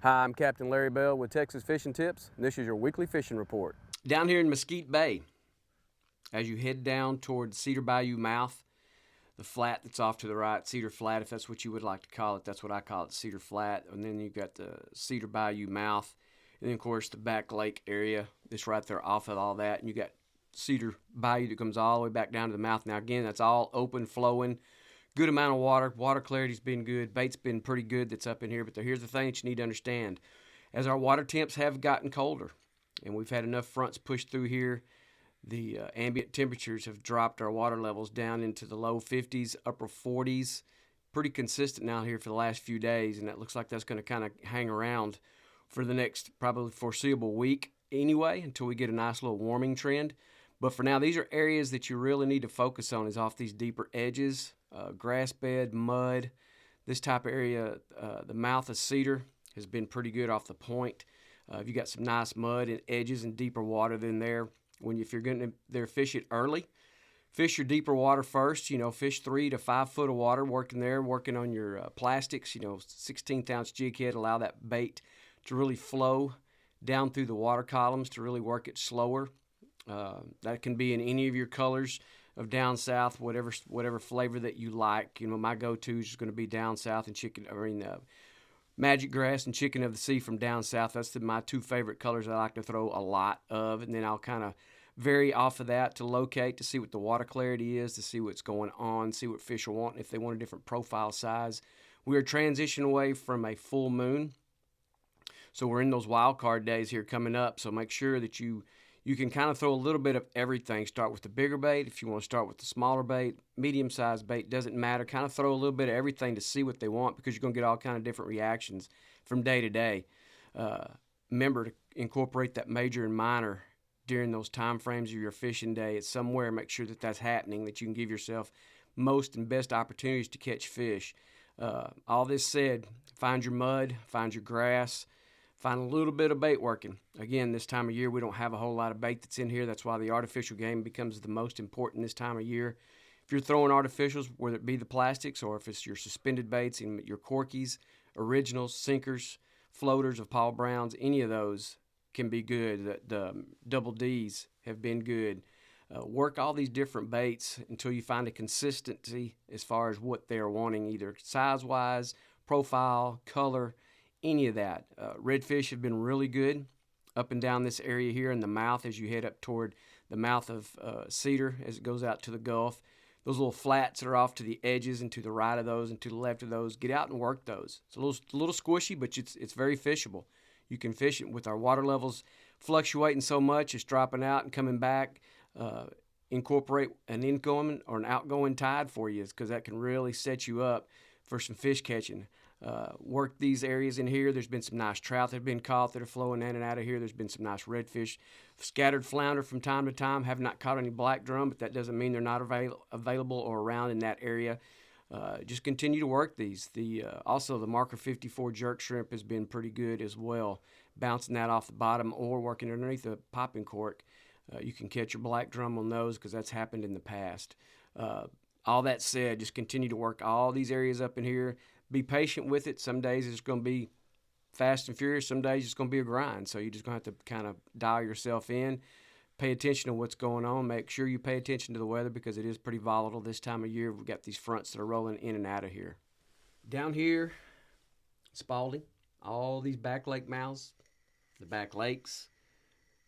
Hi, I'm Captain Larry Bell with Texas Fishing Tips, and this is your weekly fishing report. Down here in Mesquite Bay, as you head down toward Cedar Bayou mouth, the flat that's off to the right, Cedar Flat, if that's what you would like to call it, that's what I call it, Cedar Flat. And then you've got the Cedar Bayou mouth, and then of course the back lake area that's right there off of all that. And you got Cedar Bayou that comes all the way back down to the mouth. Now again, that's all open, flowing, good amount of water. Water clarity's been good. Bait's been pretty good that's up in here. But here's the thing that you need to understand. As our water temps have gotten colder, and we've had enough fronts push through here, the ambient temperatures have dropped our water levels down into the low 50s, upper 40s. Pretty consistent now here for the last few days, and it looks like that's going to kind of hang around for the next probably foreseeable week anyway, until we get a nice little warming trend. But for now, these are areas that you really need to focus on, is off these deeper edges, grass bed, mud, this type of area. The mouth of Cedar has been pretty good off the point. If you got some nice mud and edges and deeper water than there, if you're going to there, fish it early. Fish your deeper water first. Fish 3 to 5 foot of water, working on your plastics. 16th ounce jig head, allow that bait to really flow down through the water columns to really work it slower. That can be in any of your colors of down south, whatever flavor that you like. My go-to is going to be down south and magic grass and chicken of the sea from down south. That's my two favorite colors I like to throw a lot of, and then I'll kind of vary off of that to locate, to see what the water clarity is, to see what's going on, see what fish are wanting, if they want a different profile size. We are transitioning away from a full moon, so we're in those wild card days here coming up, so make sure that you can kind of throw a little bit of everything. Start with the bigger bait. If you want to start with the smaller bait, medium-sized bait, doesn't matter. Kind of throw a little bit of everything to see what they want, because you're going to get all kind of different reactions from day to day. Remember to incorporate that major and minor during those time frames of your fishing day. It's somewhere. Make sure that that's happening, that you can give yourself most and best opportunities to catch fish. All this said, find your mud, find your grass, find a little bit of bait working. Again, this time of year, we don't have a whole lot of bait that's in here. That's why the artificial game becomes the most important this time of year. If you're throwing artificials, whether it be the plastics or if it's your suspended baits and your corkies, originals, sinkers, floaters of Paul Brown's, any of those can be good. The double D's have been good. Work all these different baits until you find a consistency as far as what they're wanting, either size-wise, profile, color, any of that. Redfish have been really good up and down this area here in the mouth as you head up toward the mouth of Cedar as it goes out to the Gulf. Those little flats that are off to the edges and to the right of those and to the left of those, get out and work those. It's a little squishy, but it's very fishable. You can fish it with our water levels fluctuating so much, it's dropping out and coming back. Incorporate an incoming or an outgoing tide for you, because that can really set you up for some fish catching. Work these areas in here. There's been some nice trout that have been caught that are flowing in and out of here. There's been some nice redfish, scattered flounder from time to time. Have not caught any black drum, but that doesn't mean they're not available or around in that area. Just continue to work these. Also the marker 54 jerk shrimp has been pretty good as well, bouncing that off the bottom or working underneath a popping cork. You can catch your black drum on those, because that's happened in the past. All that said, just continue to work all these areas up in here. Be patient with it. Some days it's going to be fast and furious. Some days it's going to be a grind. So you're just going to have to kind of dial yourself in. Pay attention to what's going on. Make sure you pay attention to the weather, because it is pretty volatile this time of year. We've got these fronts that are rolling in and out of here. Down here, Spalding, all these back lake mouths, the back lakes,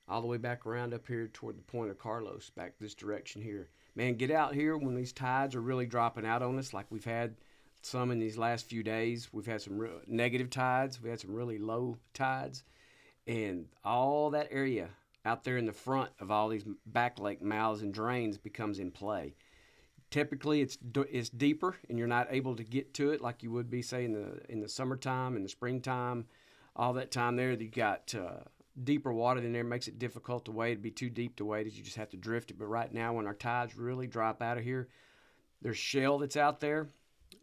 all the way back around up here toward the point of Carlos, back this direction here. Man, get out here when these tides are really dropping out on us, like we've had some in these last few days. We've had some negative tides. We had some really low tides. And all that area out there in the front of all these back lake mouths and drains becomes in play. Typically, it's deeper, and you're not able to get to it like you would be, say, in the summertime, in the springtime. All that time there, you got deeper water than there, makes it difficult to wade. It'd be too deep to wade, as you just have to drift it. But right now, when our tides really drop out of here, there's shell that's out there.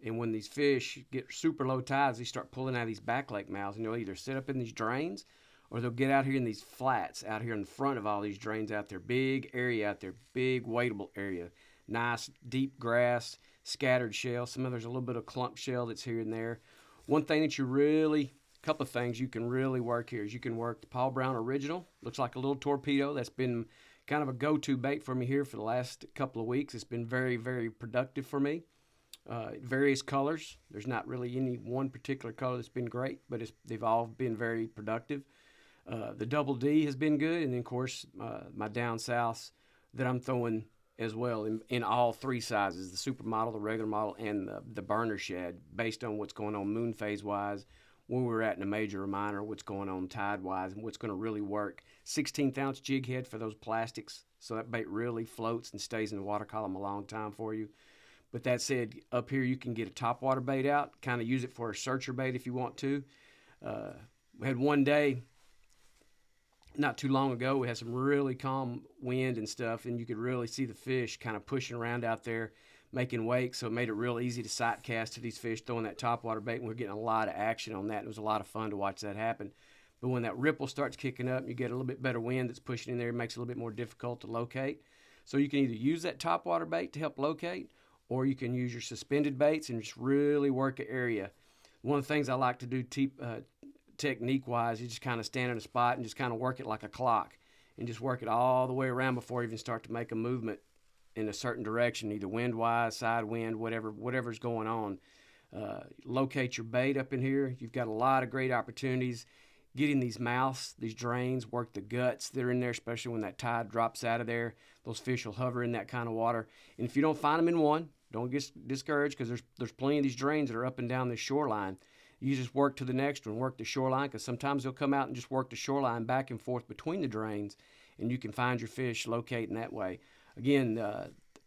And when these fish get super low tides, they start pulling out of these back lake mouths, and they'll either sit up in these drains, or they'll get out here in these flats out here in front of all these drains out there. Big area out there, big wadeable area. Nice deep grass, scattered shell. Some of there's a little bit of clump shell that's here and there. One thing that you really couple of things you can really work here is you can work the Paul Brown Original. Looks like a little torpedo. That's been kind of a go-to bait for me here for the last couple of weeks. It's been very, very productive for me. Various colors. There's not really any one particular color that's been great, but they've all been very productive. The Double D has been good, and then of course my down south that I'm throwing as well in all three sizes: the super model, the regular model, and the burner shed, based on what's going on moon phase wise, where we're at in a major or minor, what's going on tide wise, and what's going to really work. 16th ounce jig head for those plastics, so that bait really floats and stays in the water column a long time for you. But that said, up here you can get a topwater bait out, kind of use it for a searcher bait if you want to. We had one day not too long ago, we had some really calm wind and stuff, and you could really see the fish kind of pushing around out there, making wakes, so it made it real easy to sight cast to these fish throwing that topwater bait, and we we're getting a lot of action on that. It was a lot of fun to watch that happen. But when that ripple starts kicking up, you get a little bit better wind that's pushing in there, it makes it a little bit more difficult to locate. So you can either use that topwater bait to help locate, or you can use your suspended baits and just really work an area. One of the things I like to do technique-wise, you just kind of stand in a spot and just kind of work it like a clock and just work it all the way around before you even start to make a movement in a certain direction, either wind-wise, side wind, whatever's going on. Locate your bait up in here. You've got a lot of great opportunities. Getting these mouths, these drains, work the guts that are in there, especially when that tide drops out of there. Those fish will hover in that kind of water. And if you don't find them in one, don't get discouraged, because there's plenty of these drains that are up and down this shoreline. You just work to the next one, work the shoreline, because sometimes they'll come out and just work the shoreline back and forth between the drains, and you can find your fish locating that way. Again,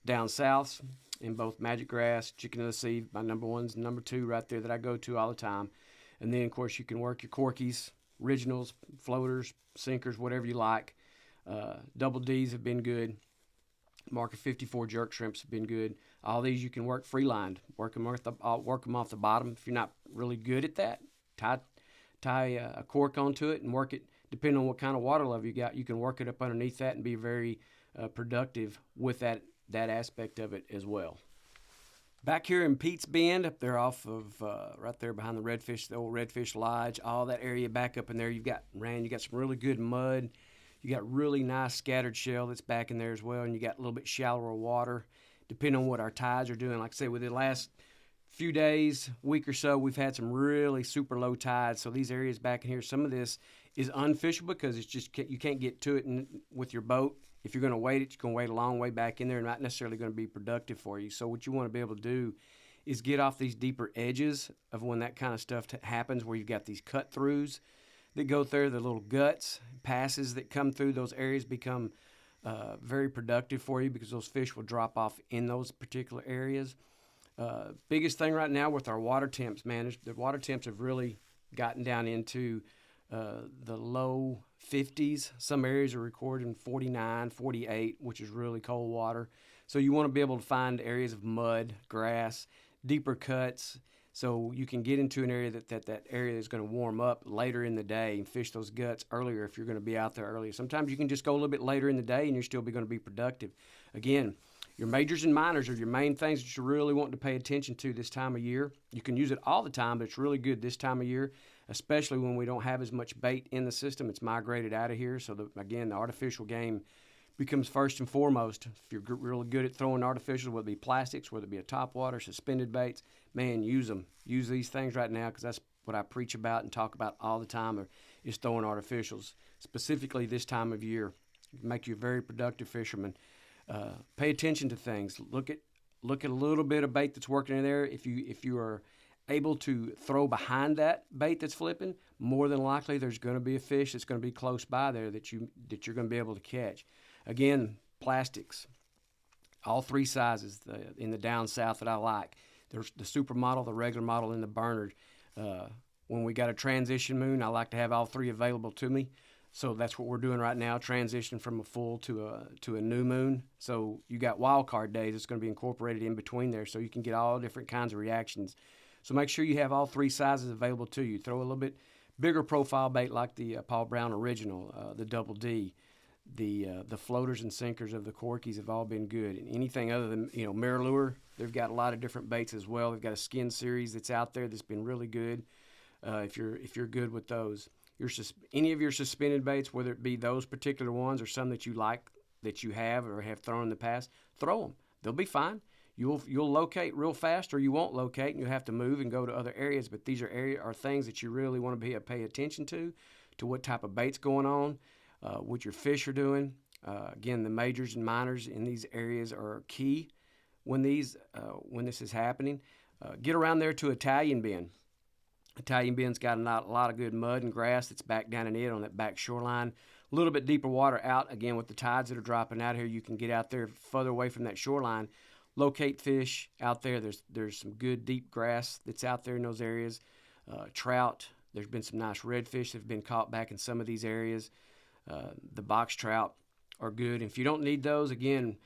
down south in both Magic Grass, Chicken of the Sea, my number one's number two right there that I go to all the time. And then, of course, you can work your corkies, originals, floaters, sinkers, whatever you like. Double D's have been good. Marker 54 jerk shrimps have been good. All these you can work free-lined. Work them off the bottom. If you're not really good at that, tie a cork onto it and work it. Depending on what kind of water level you got, you can work it up underneath that and be very productive with that aspect of it as well. Back here in Pete's Bend, up there off of right there behind the old Redfish Lodge, all that area back up in there, you got some really good mud. You got really nice scattered shell that's back in there as well, and you got a little bit shallower water, depending on what our tides are doing. Like I say, with the last few days, week or so, we've had some really super low tides. So these areas back in here, some of this is unfishable because it's just you can't get to it with your boat. If you're going to wait it, you're going to wait a long way back in there and not necessarily going to be productive for you. So what you want to be able to do is get off these deeper edges of when that kind of stuff happens, where you've got these cut-throughs that go through, the little guts, passes that come through those areas become very productive for you, because those fish will drop off in those particular areas. Biggest thing right now with our water temps, man, the water temps have really gotten down into the low 50s. Some areas are recording 49, 48, which is really cold water. So you want to be able to find areas of mud, grass, deeper cuts, so you can get into an area that area is going to warm up later in the day and fish those guts earlier if you're going to be out there earlier. Sometimes you can just go a little bit later in the day and you're still going to be productive. Again, your majors and minors are your main things that you're really wanting to pay attention to this time of year. You can use it all the time, but it's really good this time of year, especially when we don't have as much bait in the system. It's migrated out of here. So, the artificial game becomes first and foremost. If you're really good at throwing artificials, whether it be plastics, whether it be a topwater, suspended baits, man, use them. Use these things right now, because that's what I preach about and talk about all the time, is throwing artificials, specifically this time of year. Make you a very productive fisherman. Pay attention to things. Look at a little bit of bait that's working in there. If you are able to throw behind that bait that's flipping, more than likely there's going to be a fish that's going to be close by there that you're going to be able to catch. Again, plastics, all three sizes in the down south that I like. There's the super model, the regular model, and the burner. When we got a transition moon, I like to have all three available to me. So that's what we're doing right now, transition from a full to a new moon. So you got wild card days that's going to be incorporated in between there, so you can get all different kinds of reactions. So make sure you have all three sizes available to you. Throw a little bit bigger profile bait like the Paul Brown Original, the Double D. The floaters and sinkers of the Corkies have all been good. And anything other than, Mirror Lure, they've got a lot of different baits as well. They've got a skin series that's out there that's been really good. if you're good with those. Any of your suspended baits, whether it be those particular ones or some that you like that you have or have thrown in the past, throw them. They'll be fine. You'll locate real fast, or you won't locate, and you'll have to move and go to other areas. But these are things that you really want to pay attention to what type of bait's going on, what your fish are doing. Again, the majors and minors in these areas are key when this is happening. Get around there to Italian Bend. Italian Bend's got a lot of good mud and grass that's back down in it on that back shoreline. A little bit deeper water out. Again, with the tides that are dropping out here, you can get out there further away from that shoreline, locate fish out there. There's some good deep grass that's out there in those areas. Trout. There's been some nice redfish that have been caught back in some of these areas. The box trout are good. And if you don't need those, again,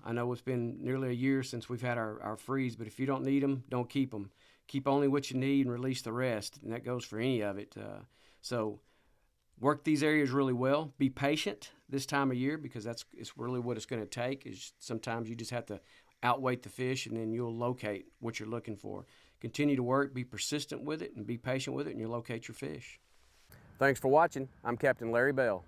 I know it's been nearly a year since we've had our freeze, but if you don't need them, don't keep them. Keep only what you need and release the rest, and that goes for any of it. So work these areas really well. Be patient this time of year, because it's really what it's going to take. Is sometimes you just have to outweight the fish, and then you'll locate what you're looking for. Continue to work, be persistent with it, and be patient with it, and you'll locate your fish. Thanks for watching. I'm Captain Larry Bell.